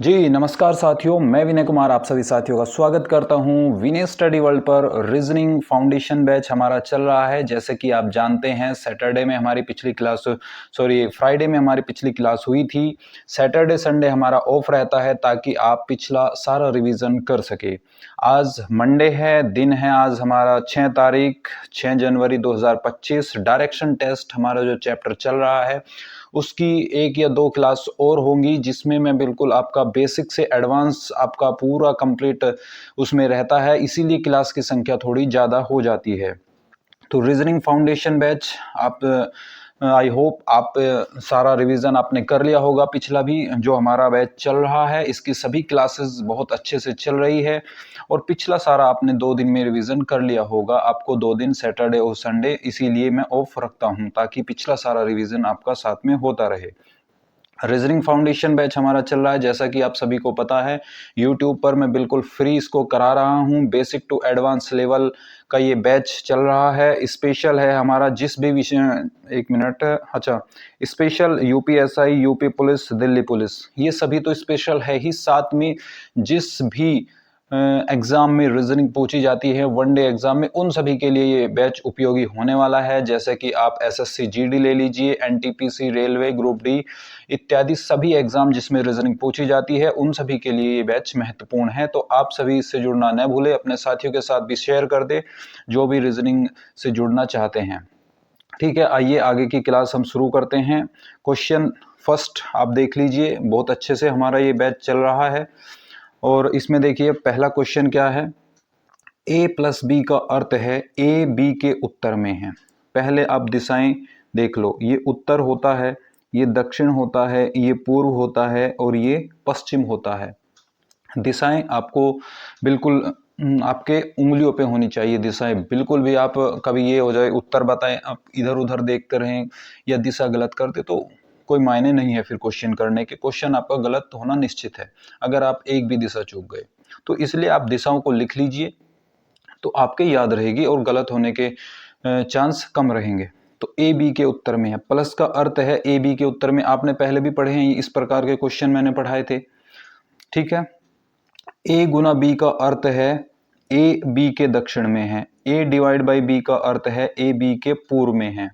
जी नमस्कार साथियों, मैं विनय कुमार आप सभी साथियों का स्वागत करता हूं विनय स्टडी वर्ल्ड पर। रीजनिंग फाउंडेशन बैच हमारा चल रहा है। जैसे कि आप जानते हैं सैटरडे में हमारी पिछली क्लास फ्राइडे में हमारी पिछली क्लास हुई थी। सैटरडे संडे हमारा ऑफ रहता है ताकि आप पिछला सारा रिवीजन कर सके। आज मंडे है, दिन है आज हमारा 6 तारीख 6 जनवरी 2025। डायरेक्शन टेस्ट हमारा जो चैप्टर चल रहा है उसकी 1 या 2 क्लास और होंगी, जिसमें मैं बिल्कुल आपका बेसिक से एडवांस आपका पूरा कंप्लीट उसमें रहता है, इसीलिए क्लास की संख्या थोड़ी ज़्यादा हो जाती है। तो रीजनिंग फाउंडेशन बैच आप आई होप आप सारा रिवीजन आपने कर लिया होगा। पिछला भी जो हमारा बैच चल रहा है इसकी सभी क्लासेस बहुत अच्छे से चल रही है और पिछला सारा आपने 2 दिन में रिवीजन कर लिया होगा। आपको 2 दिन सैटरडे और संडे इसीलिए मैं ऑफ रखता हूं ताकि पिछला सारा रिवीजन आपका साथ में होता रहे। रीजनिंग फाउंडेशन बैच हमारा चल रहा है, जैसा कि आप सभी को पता है यूट्यूब पर मैं बिल्कुल फ्री इसको करा रहा हूं। बेसिक टू एडवांस लेवल का ये बैच चल रहा है। स्पेशल है हमारा जिस भी विषय, एक मिनट, अच्छा, special UPSI, UP police, Delhi police, ये सभी तो स्पेशल है ही। साथ में जिस भी एग्जाम में रीजनिंग पूछी जाती है वनडे एग्जाम में, उन सभी के लिए ये बैच उपयोगी होने वाला है। जैसे कि आप एसएससी जीडी ले लीजिए, एनटीपीसी, रेलवे, ग्रुप डी इत्यादि सभी एग्जाम जिसमें रीजनिंग पूछी जाती है उन सभी के लिए ये बैच महत्वपूर्ण है। तो आप सभी इससे जुड़ना न भूले, अपने साथियों के साथ भी शेयर कर दे जो भी रीजनिंग से जुड़ना चाहते हैं। ठीक है, आइए आगे की क्लास हम शुरू करते हैं। क्वेश्चन फर्स्ट आप देख लीजिए, बहुत अच्छे से हमारा ये बैच चल रहा है। और इसमें देखिए पहला क्वेश्चन क्या है। a प्लस बी का अर्थ है ए बी के उत्तर में है। पहले आप दिशाएं देख लो, ये उत्तर होता है, ये दक्षिण होता है, ये पूर्व होता है और ये पश्चिम होता है। दिशाएं आपको बिल्कुल आपके उंगलियों पे होनी चाहिए दिशाएं। बिल्कुल भी आप कभी ये हो जाए उत्तर बताएं आप इधर उधर देखते रहें या दिशा गलत करते तो कोई मायने नहीं है फिर क्वेश्चन करने के। क्वेश्चन आपका गलत होना निश्चित है अगर आप एक भी दिशा चूक गए। तो इसलिए आप दिशाओं को लिख लीजिए तो आपके याद रहेगी और गलत होने के चांस कम रहेंगे। तो ए बी के उत्तर में है, प्लस का अर्थ है ए बी के उत्तर में। आपने पहले भी पढ़े हैं, इस प्रकार के क्वेश्चन मैंने पढ़ाए थे। ठीक है, ए गुना बी का अर्थ है ए बी के दक्षिण में है। ए डिवाइड बाई बी का अर्थ है ए बी के पूर्व में है।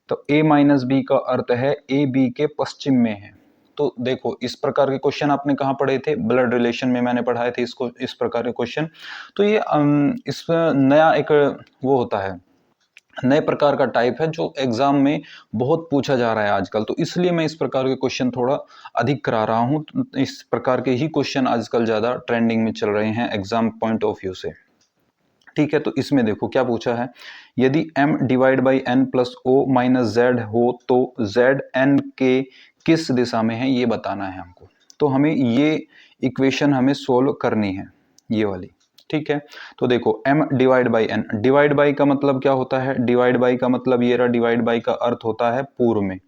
तो ए माइनस बी का अर्थ है ए बी के पश्चिम में है। तो देखो इस प्रकार के क्वेश्चन आपने कहाँ पढ़े थे, ब्लड रिलेशन में मैंने पढ़ाए थे इसको, इस प्रकार के क्वेश्चन। तो ये इस नया एक वो होता है, नए प्रकार का टाइप है जो एग्जाम में बहुत पूछा जा रहा है आजकल। तो इसलिए मैं इस प्रकार के क्वेश्चन थोड़ा अधिक करा रहा हूँ। इस प्रकार के ही क्वेश्चन आजकल ज्यादा ट्रेंडिंग में चल रहे हैं एग्जाम पॉइंट ऑफ व्यू से। ठीक है, तो इसमें देखो क्या पूछा है। यदि m divide by n plus O minus Z हो तो z n के किस दिशा में है ये बताना है हमको। तो हमें ये इक्वेशन हमें सोल्व करनी है, ये वाली। ठीक है, तो देखो m divide by n, divide by का मतलब क्या होता है, डिवाइड बाई का मतलब ये रहा, डिवाइड बाई का अर्थ होता है पूर्व में।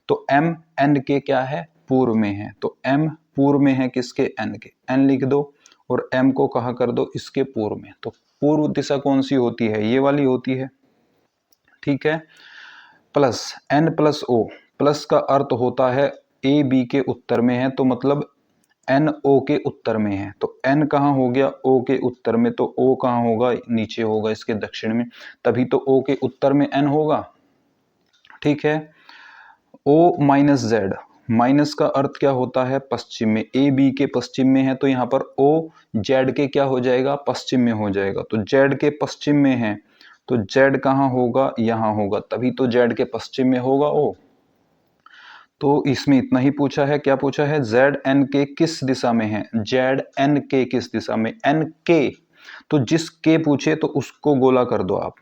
तो m n के क्या है, पूर्व में है। तो m पूर्व में है किसके, n के, n लिख दो और m को कहा कर दो इसके पूर्व में। तो पूर्व दिशा कौन सी होती है, ये वाली होती है। ठीक है, plus n plus o, plus का अर्थ होता है ए बी के उत्तर में है, तो मतलब n o के उत्तर में है। तो n कहाँ हो गया, o के उत्तर में, तो o कहाँ होगा, नीचे होगा इसके दक्षिण में, तभी तो o के उत्तर में n होगा। ठीक है, o माइनस जेड, माइनस का अर्थ क्या होता है, पश्चिम में, ए बी के पश्चिम में है तो यहाँ पर o जेड के क्या हो जाएगा, पश्चिम में हो जाएगा। तो जेड के पश्चिम में है तो जेड कहाँ होगा, यहाँ होगा, तभी तो जेड के पश्चिम में होगा o। तो इसमें इतना ही पूछा है, क्या पूछा है, जेड एन के किस दिशा में है, जेड एन के किस दिशा में, एन के, तो जिस के पूछे तो उसको गोला कर दो आप,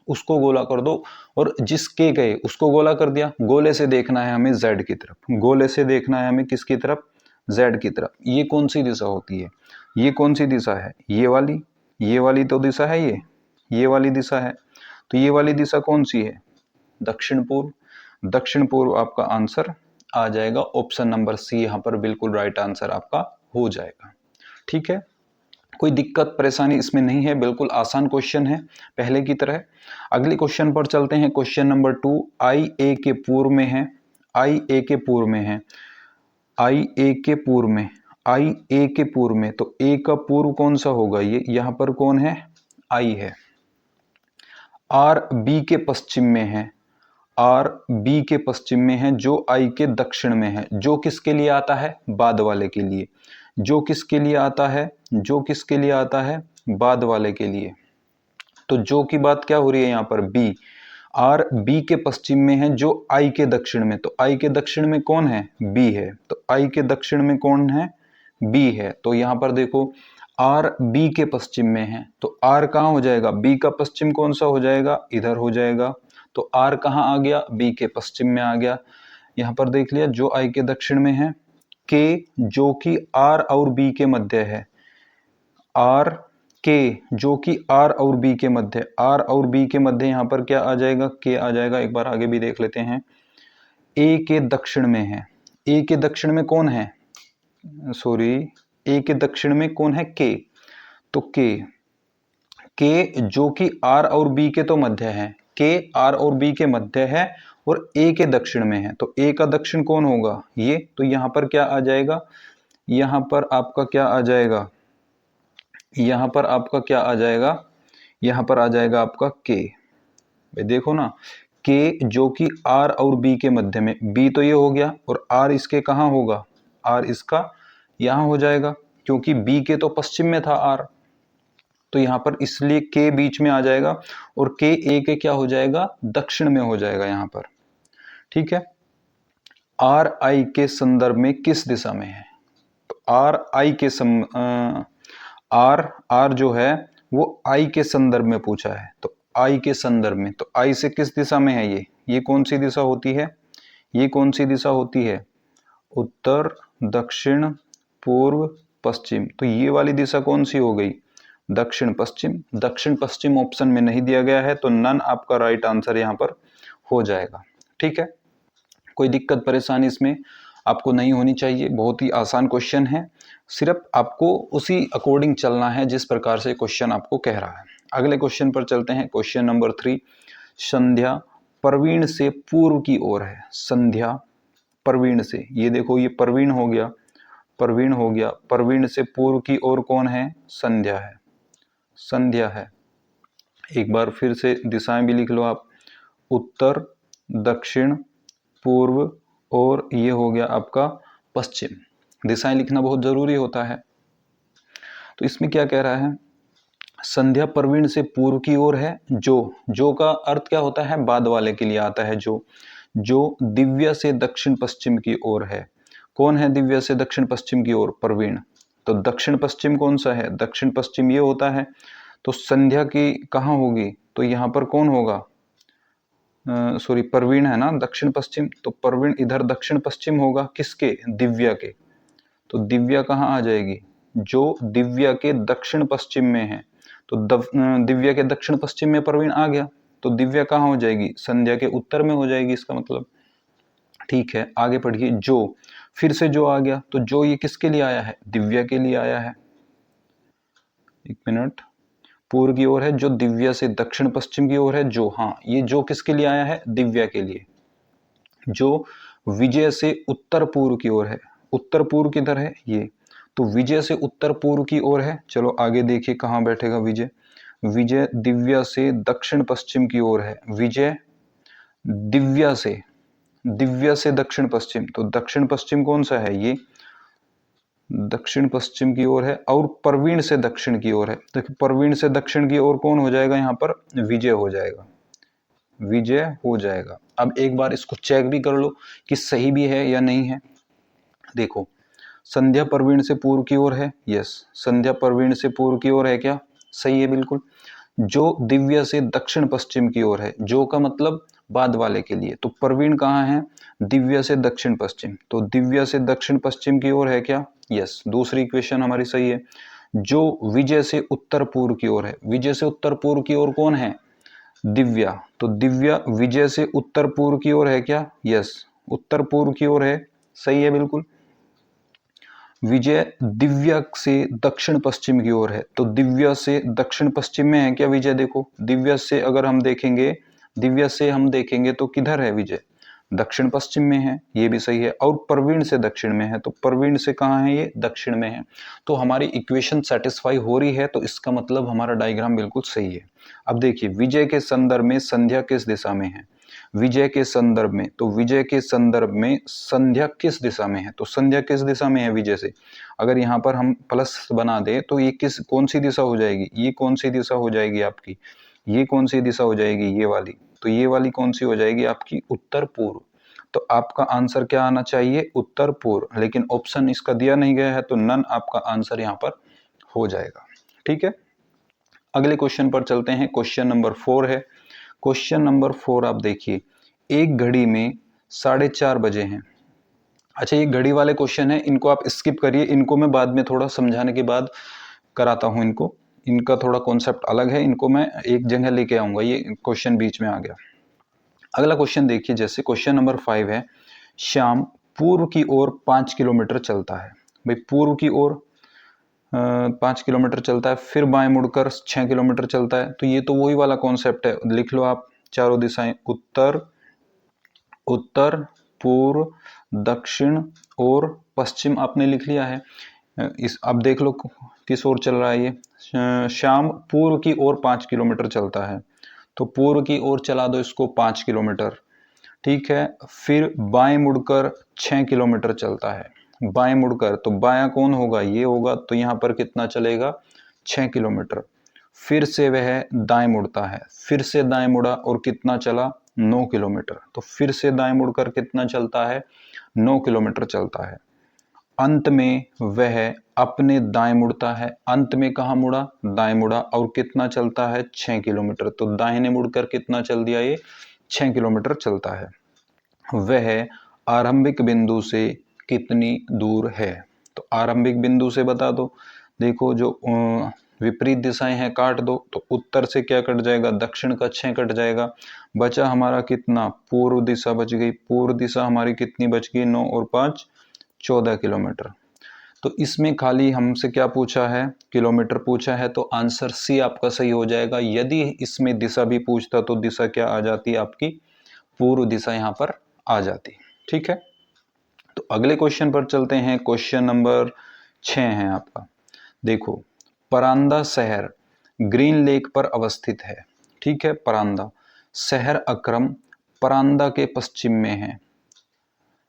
उसको गोला कर दो। और जिस के गए उसको गोला कर दिया, गोले से देखना है हमें जेड की तरफ, गोले से देखना है हमें किसकी तरफ, जेड की तरफ। ये कौन सी दिशा होती है, ये कौन सी दिशा है, ये वाली तो दिशा है, ये वाली दिशा है। तो ये वाली दिशा कौन सी है, दक्षिण पूर्व। दक्षिण पूर्व आपका आंसर आ जाएगा, ऑप्शन नंबर सी यहाँ पर बिल्कुल राइट आंसर आपका हो जाएगा। ठीक है, कोई दिक्कत परेशानी इसमें नहीं है, बिल्कुल आसान क्वेश्चन है पहले की तरह। अगले क्वेश्चन पर चलते हैं, क्वेश्चन नंबर 2, आई ए के पूर्व में है, आई ए के पूर्व में है, आई ए के पूर्व में, आई ए के पूर्व में, तो ए का पूर्व कौन सा होगा, ये यहां पर कौन है, आई है। आर बी के पश्चिम में है, आर बी के पश्चिम में है, जो आई के दक्षिण में है, जो किसके लिए आता है, बाद वाले के लिए, जो किसके लिए आता है, जो किसके लिए आता है, बाद वाले के लिए। तो जो की बात क्या हो रही है यहाँ पर, बी, आर बी के पश्चिम में है, जो आई के दक्षिण में, तो आई के दक्षिण में कौन है, बी है, तो आई के दक्षिण में कौन है, बी है। तो यहां पर देखो आर बी के पश्चिम में है, तो आर कहां हो जाएगा, बी का पश्चिम कौन सा हो जाएगा, इधर हो जाएगा। तो आर कहां आ गया, बी के पश्चिम में आ गया। यहां पर देख लिया, जो आई के दक्षिण में है, के जो कि आर और बी के मध्य है, आर के जो कि आर और बी के मध्य, आर और बी के मध्य यहां पर क्या आ जाएगा, के आ जाएगा। एक बार आगे भी देख लेते हैं, ए के दक्षिण में है, ए के दक्षिण में कौन है, सॉरी, ए के दक्षिण में कौन है, के, तो के जो कि आर और बी के तो मध्य है, के आर और बी के मध्य है और ए के दक्षिण में है, तो ए का दक्षिण कौन होगा, ये, तो यहां पर क्या आ जाएगा, यहां पर आपका क्या आ जाएगा, यहां पर आपका क्या आ जाएगा, यहां पर आ जाएगा आपका के। भाई देखो ना, के जो कि आर और बी के मध्य में, बी तो ये हो गया और आर इसके कहां होगा, आर इसका यहां हो जाएगा, क्योंकि बी के तो पश्चिम में था आर, तो यहां पर इसलिए के बीच में आ जाएगा और के ए के क्या हो जाएगा, दक्षिण में हो जाएगा यहां पर। ठीक है, आर आई के संदर्भ में किस दिशा में है, तो आर आई के आर जो है वो आई के संदर्भ में पूछा है, तो आई के संदर्भ में, तो आई से किस दिशा में है, ये कौन सी दिशा होती है, ये कौन सी दिशा होती है, उत्तर, दक्षिण, पूर्व, पश्चिम, तो ये वाली दिशा कौन सी हो गई, दक्षिण पश्चिम। दक्षिण पश्चिम ऑप्शन में नहीं दिया गया है, तो नन आपका राइट आंसर यहां पर हो जाएगा। ठीक है, कोई दिक्कत परेशानी इसमें आपको नहीं होनी चाहिए, बहुत ही आसान क्वेश्चन है, सिर्फ आपको उसी अकॉर्डिंग चलना है जिस प्रकार से क्वेश्चन आपको कह रहा है। अगले क्वेश्चन पर चलते हैं, क्वेश्चन नंबर 3, संध्या प्रवीण से पूर्व की ओर है, संध्या प्रवीण से, ये देखो ये प्रवीण हो गया, प्रवीण हो गया, प्रवीण से पूर्व की ओर कौन है, संध्या है, संध्या है। एक बार फिर से दिशाएं भी लिख लो आप, उत्तर, दक्षिण, पूर्व और ये हो गया आपका पश्चिम। दिशाएं लिखना बहुत जरूरी होता है। तो इसमें क्या कह रहा है, संध्या प्रवीण से पूर्व की ओर है, जो का अर्थ क्या होता है, बाद वाले के लिए आता है, जो दिव्या से दक्षिण पश्चिम की ओर है। कौन है दिव्या से दक्षिण पश्चिम की ओर, प्रवीण। तो दक्षिण पश्चिम कौन सा है, दक्षिण पश्चिम ये होता है, तो संध्या की कहाँ होगी, तो यहाँ पर कौन होगा, सॉरी प्रवीण है ना दक्षिण पश्चिम, तो प्रवीण इधर दक्षिण पश्चिम होगा, किसके, दिव्या के, तो दिव्या कहाँ आ जाएगी, जो दिव्या के दक्षिण पश्चिम में है, तो दिव्या के दक्षिण पश्चिम में प्रवीण आ गया, तो दिव्या कहाँ हो जाएगी, संध्या के उत्तर में हो जाएगी इसका मतलब। ठीक है, आगे पढ़िए, जो, फिर से जो आ गया, तो जो ये किसके लिए आया है, दिव्या के लिए आया है। एक मिनट, पूर्व की ओर है, जो दिव्या से दक्षिण पश्चिम की ओर है, जो, हाँ ये जो किसके लिए आया है, दिव्या के लिए। जो विजय से उत्तर पूर्व की ओर है, उत्तर पूर्व किधर है, ये, तो विजय से उत्तर पूर्व की ओर है। चलो आगे देखिए कहाँ बैठेगा विजय, विजय दिव्या से दक्षिण पश्चिम की ओर है, विजय दिव्या से दक्षिण पश्चिम, तो दक्षिण पश्चिम कौन सा है, ये दक्षिण पश्चिम की ओर है, और प्रवीण से दक्षिण की ओर है, देखिए प्रवीण से दक्षिण की ओर कौन हो जाएगा, यहाँ पर विजय हो जाएगा, विजय हो जाएगा। अब एक बार इसको चेक भी कर लो कि सही भी है या नहीं है। देखो, संध्या प्रवीण से पूर्व की ओर है, यस, संध्या प्रवीण से पूर्व की ओर है, क्या सही है, बिल्कुल। जो दिव्या से दक्षिण पश्चिम की ओर है, जो का मतलब बाद वाले के लिए, तो प्रवीण कहाँ है, दिव्या से दक्षिण पश्चिम, तो दिव्या से दक्षिण पश्चिम की ओर है क्या, यस, दूसरी इक्वेशन हमारी सही है। जो विजय से उत्तर पूर्व की ओर है, विजय से उत्तर पूर्व की ओर कौन है, दिव्या, तो दिव्या विजय से उत्तर पूर्व की ओर है क्या, यस, उत्तर पूर्व की ओर है, सही है बिल्कुल। विजय दिव्या से दक्षिण पश्चिम की ओर है, तो दिव्या से दक्षिण पश्चिम में है क्या विजय, देखो दिव्या से अगर हम देखेंगे, दिव्या से हम देखेंगे तो किधर है विजय, दक्षिण पश्चिम में है, ये भी सही है। और प्रवीण से दक्षिण में है, तो प्रवीण से कहाँ है, ये दक्षिण में है। तो हमारी इक्वेशन सेटिस्फाई हो रही है, तो इसका मतलब हमारा डायग्राम बिल्कुल सही है। अब देखिए, विजय के संदर्भ में संध्या किस दिशा में है, विजय के संदर्भ में, तो विजय के संदर्भ में संध्या किस दिशा में है, तो संध्या किस दिशा में है विजय से। अगर यहाँ पर हम प्लस बना दे तो ये कौन सी दिशा हो जाएगी, ये कौन सी दिशा हो जाएगी आपकी, ये कौन सी दिशा हो जाएगी, ये वाली। तो ये वाली कौन सी हो जाएगी आपकी, उत्तर पूर्व। तो आपका आंसर क्या आना चाहिए, उत्तर पूर्व। लेकिन ऑप्शन इसका दिया नहीं गया है, तो नन आपका आंसर यहाँ पर हो जाएगा। ठीक है, अगले क्वेश्चन पर चलते हैं। क्वेश्चन नंबर 4 है। क्वेश्चन नंबर 4 आप देखिए, एक घड़ी में 4:30 बजे हैं। अच्छा, ये घड़ी वाले क्वेश्चन है, इनको आप स्किप करिए, इनको मैं बाद में थोड़ा समझाने के बाद कराता हूं इनको। इनका थोड़ा कॉन्सेप्ट अलग है, इनको मैं एक जगह लेके आऊंगा, ये क्वेश्चन बीच में आ गया। अगला क्वेश्चन देखिए, जैसे क्वेश्चन नंबर 5 है, श्याम पूर्व की ओर 5 किलोमीटर चलता है। भाई पूर्व की ओर 5 किलोमीटर चलता है, फिर बाएं मुड़कर 6 किलोमीटर चलता है। तो ये तो वही वाला कॉन्सेप्ट है, लिख लो आप चारों दिशाएं, उत्तर, उत्तर, पूर्व, दक्षिण और पश्चिम आपने लिख लिया है। इस अब देख लो किस ओर चल रहा है ये। श्याम पूर्व की ओर 5 किलोमीटर चलता है, तो पूर्व की ओर चला दो इसको 5 किलोमीटर। ठीक है, फिर बाएं मुड़कर 6 किलोमीटर चलता है, बाएं मुड़कर, तो बायां कौन होगा, ये होगा। तो यहाँ पर कितना चलेगा, 6 किलोमीटर। फिर से वह दाएं मुड़ता है, फिर से दाएं मुड़ा और कितना चला, 9 किलोमीटर। तो फिर से दाएं मुड़कर कितना चलता है, 9 किलोमीटर चलता है। अंत में वह अपने दाएं मुड़ता है, अंत में कहाँ मुड़ा, दाएं मुड़ा, और कितना चलता है, 6 किलोमीटर। तो दाहिने मुड़कर कितना चल दिया, ये 6 किलोमीटर चलता है। वह आरंभिक बिंदु से कितनी दूर है, तो आरंभिक बिंदु से बता दो। देखो जो विपरीत दिशाएं हैं काट दो, तो उत्तर से क्या कट जाएगा, दक्षिण का 6 कट जाएगा, बचा हमारा कितना, पूर्व दिशा बच गई। पूर्व दिशा हमारी कितनी बच गई, 9 और 5 14 किलोमीटर। तो इसमें खाली हमसे क्या पूछा है, किलोमीटर पूछा है, तो आंसर सी आपका सही हो जाएगा। यदि इसमें दिशा भी पूछता तो दिशा क्या आ जाती, आपकी पूर्व दिशा यहाँ पर आ जाती। ठीक है, तो अगले क्वेश्चन पर चलते हैं। क्वेश्चन नंबर 6 है आपका। देखो, परांदा शहर ग्रीन लेक पर अवस्थित है। ठीक है, परांदा शहर अक्रम परांदा के पश्चिम में है।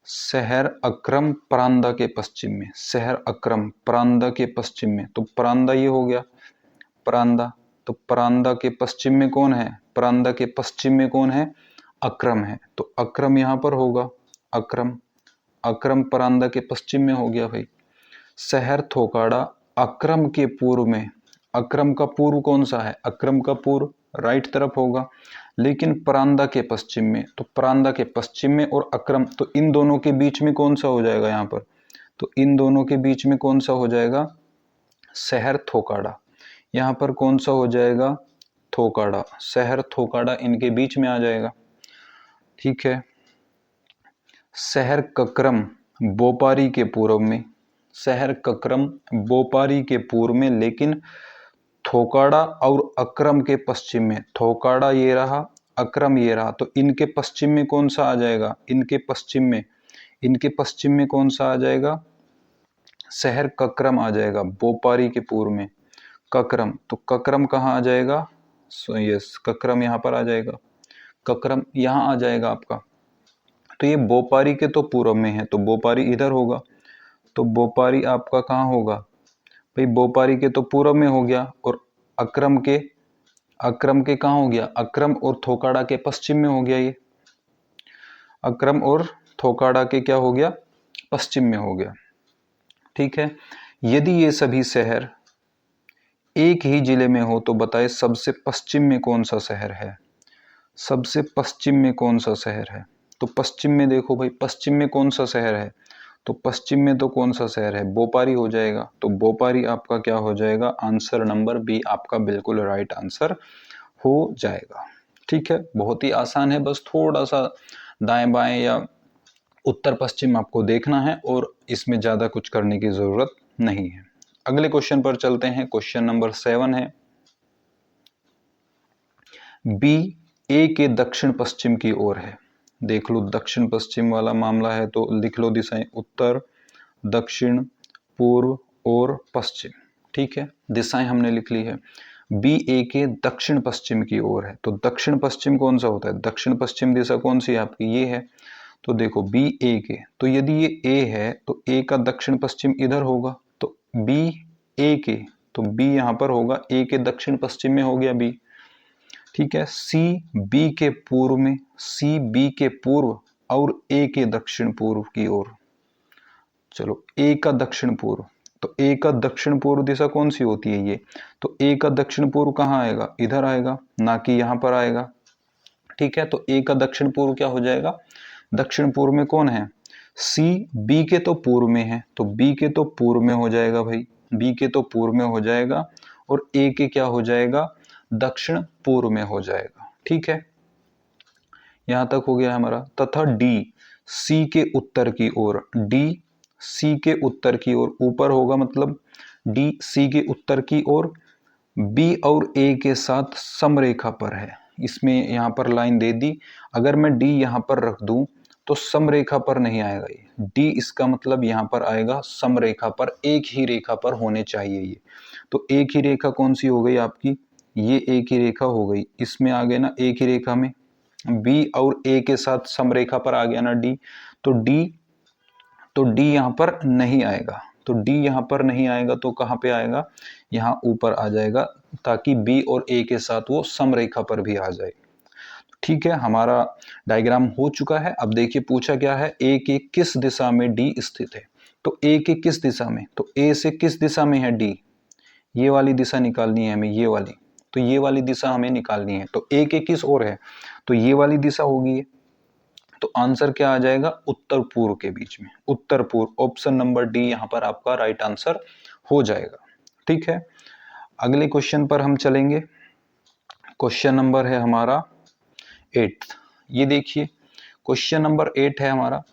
शहर अक्रम परांदा के पश्चिम में, शहर अक्रम परांदा के पश्चिम में, तो परांदा ये हो गया, परांदा। तो परांदा के पश्चिम में कौन है, परांदा के पश्चिम में कौन है, अक्रम है। तो अक्रम यहां पर होगा, अक्रम, अक्रम परांदा के पश्चिम में हो गया भाई। शहर थोकाड़ा अक्रम के पूर्व में, अक्रम का पूर्व कौन सा है, अक्रम का पूर्व राइट तरफ होगा, लेकिन परांदा के पश्चिम में, तो परांदा के पश्चिम में और अक्रम, तो इन दोनों के बीच में कौन सा हो जाएगा यहाँ पर, तो इन दोनों के बीच में कौन सा हो जाएगा, शहर थोकाड़ा। यहाँ पर कौन सा हो जाएगा, थोकाड़ा, शहर थोकाड़ा इनके बीच में आ जाएगा। ठीक है, शहर ककरम बोपारी के पूर्व में, शहर ककरम बोपारी के पूर्व में, लेकिन थोकाड़ा और अक्रम के पश्चिम में, थोकाड़ा ये रहा, अक्रम ये रहा, तो इनके पश्चिम में कौन सा आ जाएगा, इनके पश्चिम में, इनके पश्चिम में कौन सा आ जाएगा, शहर ककरम आ जाएगा, बोपारी के पूर्व में ककरम। तो ककरम कहाँ आ जाएगा, यस ककरम यहाँ पर आ जाएगा, ककरम यहाँ आ जाएगा आपका। तो ये बोपारी के तो पूर्व में है, तो बोपारी इधर होगा, तो बोपारी आपका कहाँ होगा भाई, बोपारी के तो पूर्व में हो गया, और अक्रम के, अक्रम के कहाँ हो गया, अक्रम और थोकाड़ा के पश्चिम में हो गया। ये अक्रम और थोकाड़ा के क्या हो गया, पश्चिम में हो गया। ठीक है, यदि ये सभी शहर एक ही जिले में हो तो बताए सबसे पश्चिम में कौन सा शहर है, सबसे पश्चिम में कौन सा शहर है। तो पश्चिम में देखो भाई, पश्चिम में कौन सा शहर है, तो पश्चिम में तो कौन सा शहर है, बोपारी हो जाएगा। तो बोपारी आपका क्या हो जाएगा, आंसर नंबर बी आपका बिल्कुल राइट आंसर हो जाएगा। ठीक है, बहुत ही आसान है, बस थोड़ा सा दाएं बाएं या उत्तर पश्चिम आपको देखना है, और इसमें ज्यादा कुछ करने की जरूरत नहीं है। अगले क्वेश्चन पर चलते हैं। क्वेश्चन नंबर 7 है, बी ए के दक्षिण पश्चिम की ओर है। देख लो दक्षिण पश्चिम वाला मामला है तो लिख लो दिशाएं उत्तर, दक्षिण, पूर्व और पश्चिम। ठीक है, दिशाएं हमने लिख ली है। बी ए के दक्षिण पश्चिम की ओर है, तो दक्षिण पश्चिम कौन सा होता है, दक्षिण पश्चिम दिशा कौन सी है आपकी, ये है। तो देखो बी ए के, तो यदि ये ए है तो ए का दक्षिण पश्चिम इधर होगा, तो बी ए के, तो बी यहां पर होगा, ए के दक्षिण पश्चिम में हो गया बी। ठीक है, सी बी के पूर्व में, सी बी के पूर्व और ए के दक्षिण पूर्व की ओर। चलो ए का दक्षिण पूर्व, तो ए का दक्षिण पूर्व दिशा कौन सी होती है, ये, तो ए का दक्षिण पूर्व कहाँ आएगा, इधर आएगा, ना कि यहां पर आएगा। ठीक है, तो ए का दक्षिण पूर्व क्या हो जाएगा, दक्षिण पूर्व में कौन है, सी बी के तो पूर्व में है, तो बी के तो पूर्व में हो जाएगा भाई, बी के तो पूर्व में हो जाएगा, और ए के क्या हो जाएगा, दक्षिण पूर्व में हो जाएगा। ठीक है, यहां तक हो गया हमारा। तथा डी सी के उत्तर की ओर, डी सी के उत्तर की ओर, ऊपर होगा मतलब डी सी के उत्तर की ओर, बी और ए के साथ समरेखा पर है। इसमें यहां पर लाइन दे दी, अगर मैं डी यहां पर रख दूं तो समरेखा पर नहीं आएगा ये, डी इसका मतलब यहां पर आएगा समरेखा पर, एक ही रेखा पर होने चाहिए ये। तो एक ही रेखा कौन सी हो गई आपकी, ये एक ही रेखा हो गई, इसमें आ गए ना एक ही रेखा में, बी और ए के साथ समरेखा पर आ गया ना डी, तो डी यहां पर नहीं आएगा, तो डी यहां पर नहीं आएगा तो कहां पे आएगा, यहां ऊपर आ जाएगा, ताकि बी और ए के साथ वो समरेखा पर भी आ जाए। ठीक है, हमारा डायग्राम हो चुका है। अब देखिए पूछा क्या है, ए के किस दिशा में डी स्थित है, तो ए के किस दिशा में, तो ए से किस दिशा में है डी, ये वाली दिशा निकालनी है हमें, ये वाली, तो ये वाली दिशा हमें निकालनी है। तो ए के किस ओर है, तो ये वाली दिशा होगी, तो आंसर क्या आ जाएगा, उत्तर पूर्व के बीच में, उत्तर पूर्व, ऑप्शन नंबर डी यहां पर आपका राइट आंसर हो जाएगा। ठीक है, अगले क्वेश्चन पर हम चलेंगे। क्वेश्चन नंबर है हमारा 8। ये देखिए क्वेश्चन नंबर 8 है हमारा,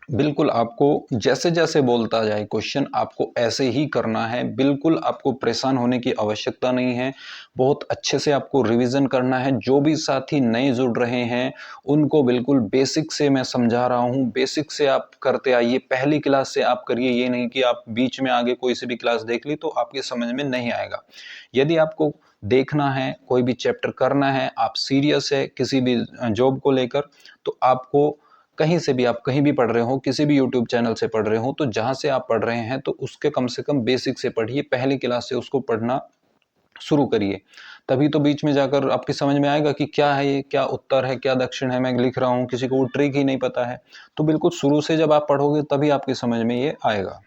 बिल्कुल आपको जैसे जैसे बोलता जाए क्वेश्चन आपको ऐसे ही करना है, बिल्कुल आपको परेशान होने की आवश्यकता नहीं है। बहुत अच्छे से आपको रिवीजन करना है। जो भी साथी नए जुड़ रहे हैं उनको बिल्कुल बेसिक से मैं समझा रहा हूँ, बेसिक से आप करते आइए, पहली क्लास से आप करिए। ये नहीं कि आप बीच में आगे कोई सी भी क्लास देख ली तो आपके समझ में नहीं आएगा। यदि आपको देखना है, कोई भी चैप्टर करना है, आप सीरियस है किसी भी जॉब को लेकर, तो आपको कहीं से भी, आप कहीं भी पढ़ रहे हो, किसी भी यूट्यूब चैनल से पढ़ रहे हो, तो जहां से आप पढ़ रहे हैं तो उसके कम से कम बेसिक से पढ़िए, पहली क्लास से उसको पढ़ना शुरू करिए। तभी तो बीच में जाकर आपकी समझ में आएगा कि क्या है ये, क्या उत्तर है, क्या दक्षिण है, मैं लिख रहा हूँ, किसी को वो ट्रिक ही नहीं पता है। तो बिल्कुल शुरू से जब आप पढ़ोगे तभी आपकी समझ में ये आएगा।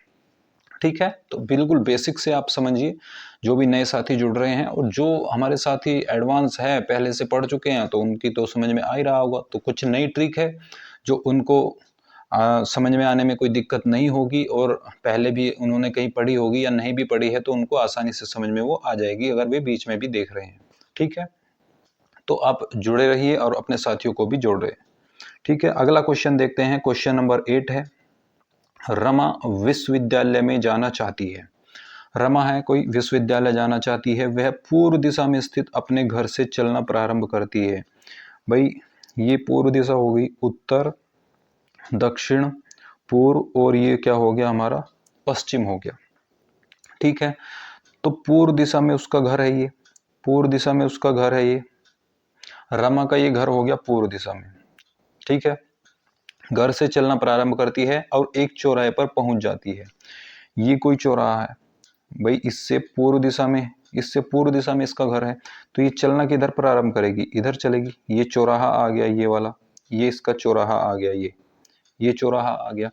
ठीक है, तो बिल्कुल बेसिक से आप समझिए। जो भी नए साथी जुड़ रहे हैं और जो हमारे साथी एडवांस है, पहले से पढ़ चुके हैं, तो उनकी तो समझ में आ ही रहा होगा। तो कुछ नई ट्रिक है जो उनको समझ में आने में कोई दिक्कत नहीं होगी, और पहले भी उन्होंने कहीं पढ़ी होगी या नहीं भी पढ़ी है तो उनको आसानी से समझ में वो आ जाएगी, अगर वे बीच में भी देख रहे हैं। ठीक है, तो आप जुड़े रहिए और अपने साथियों को भी जोड़ रहे। ठीक है, अगला क्वेश्चन देखते हैं। क्वेश्चन नंबर 8 है, रमा विश्वविद्यालय में जाना चाहती है। रमा है, कोई विश्वविद्यालय जाना चाहती है, वह पूर्व दिशा में स्थित अपने घर से चलना प्रारंभ करती है। भाई ये पूर्व दिशा हो गई, उत्तर, दक्षिण, पूर्व, और ये क्या हो गया हमारा, पश्चिम हो गया। ठीक है, तो पूर्व दिशा में उसका घर है, ये पूर्व दिशा में उसका घर है, ये रमा का ये घर हो गया पूर्व दिशा में। ठीक है, घर से चलना प्रारंभ करती है और एक चौराहे पर पहुंच जाती है। ये कोई चौराहा है भाई, इससे पूर्व दिशा में, इससे पूर्व दिशा में इसका घर है, तो ये चलना किधर प्रारंभ करेगी, इधर चलेगी। ये चौराहा आ गया, ये वाला, ये इसका चौराहा आ गया, ये चौराहा आ गया।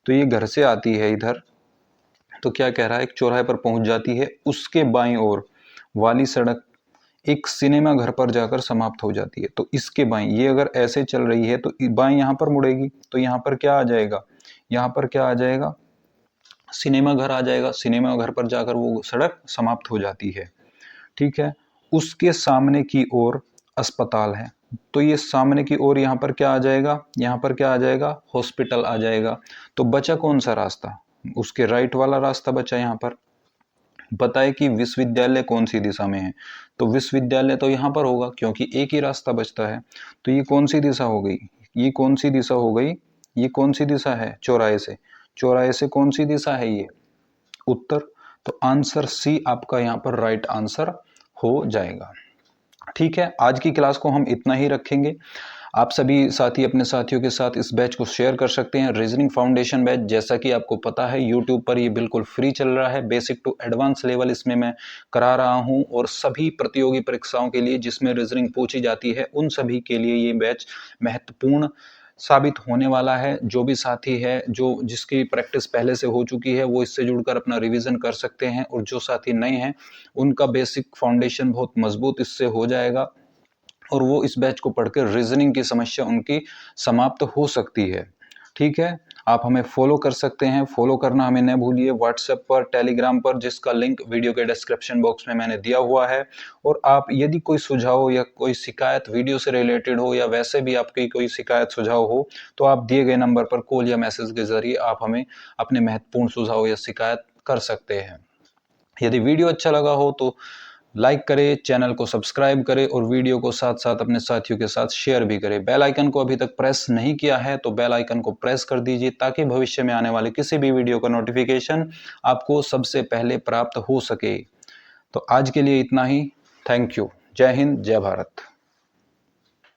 तो ये घर से आती है इधर, तो क्या कह रहा है, एक चौराहे पर पहुंच जाती है, उसके बाईं ओर वाली सड़क एक सिनेमा घर पर जाकर समाप्त हो जाती है। तो इसके बाईं, ये अगर ऐसे चल रही है तो बाईं यहाँ पर मुड़ेगी, तो यहाँ पर क्या आ जाएगा, यहाँ पर क्या आ जाएगा, सिनेमा घर आ जाएगा। सिनेमा घर पर जाकर वो सड़क समाप्त हो जाती है। ठीक है, उसके सामने की ओर अस्पताल है, तो ये सामने की ओर यहाँ पर क्या आ जाएगा, यहाँ पर क्या आ जाएगा, हॉस्पिटल आ जाएगा। तो बचा कौन सा रास्ता, उसके राइट वाला रास्ता बचा। यहाँ पर बताए कि विश्वविद्यालय कौन सी दिशा में है, तो विश्वविद्यालय तो यहाँ पर होगा क्योंकि एक ही रास्ता बचता है। तो ये कौन सी दिशा हो गई, ये कौन सी दिशा हो गई, ये कौन सी दिशा है, चौराहे से, चौराहे से कौन सी दिशा है, ये उत्तर। तो आंसर सी आपका यहाँ पर राइट आंसर हो जाएगा। ठीक है, आज की क्लास को हम इतना ही रखेंगे। आप सभी साथी अपने साथियों के साथ इस बैच को शेयर कर सकते हैं। रीजनिंग फाउंडेशन बैच, जैसा कि आपको पता है, यूट्यूब पर ये बिल्कुल फ्री चल रहा है। बेसिक टू एडवांस लेवल इसमें मैं करा रहा हूं और सभी प्रतियोगी परीक्षाओं के लिए जिसमें रीजनिंग पूछी जाती है उन सभी के लिए ये बैच महत्वपूर्ण साबित होने वाला है। जो भी साथी है, जो जिसकी प्रैक्टिस पहले से हो चुकी है, वो इससे जुड़कर अपना रिवीजन कर सकते हैं, और जो साथी नए हैं उनका बेसिक फाउंडेशन बहुत मजबूत इससे हो जाएगा और वो इस बैच को पढ़कर रीजनिंग की समस्या उनकी समाप्त हो सकती है। ठीक है, आप हमें फॉलो कर सकते हैं, फॉलो करना हमें न भूलिए व्हाट्सएप पर, टेलीग्राम पर, जिसका लिंक वीडियो के डिस्क्रिप्शन बॉक्स में मैंने दिया हुआ है। और आप यदि कोई सुझाव या कोई शिकायत वीडियो से रिलेटेड हो या वैसे भी आपकी कोई शिकायत सुझाव हो, तो आप दिए गए नंबर पर कॉल या मैसेज के जरिए आप हमें अपने महत्वपूर्ण सुझाव या शिकायत कर सकते हैं। यदि वीडियो अच्छा लगा हो तो लाइक करें, चैनल को सब्सक्राइब करें और वीडियो को साथ साथ अपने साथियों के साथ शेयर भी करें। बेल आइकन को अभी तक प्रेस नहीं किया है तो बेल आइकन को प्रेस कर दीजिए, ताकि भविष्य में आने वाले किसी भी वीडियो का नोटिफिकेशन आपको सबसे पहले प्राप्त हो सके। तो आज के लिए इतना ही। Thank you. जय हिंद, जय भारत।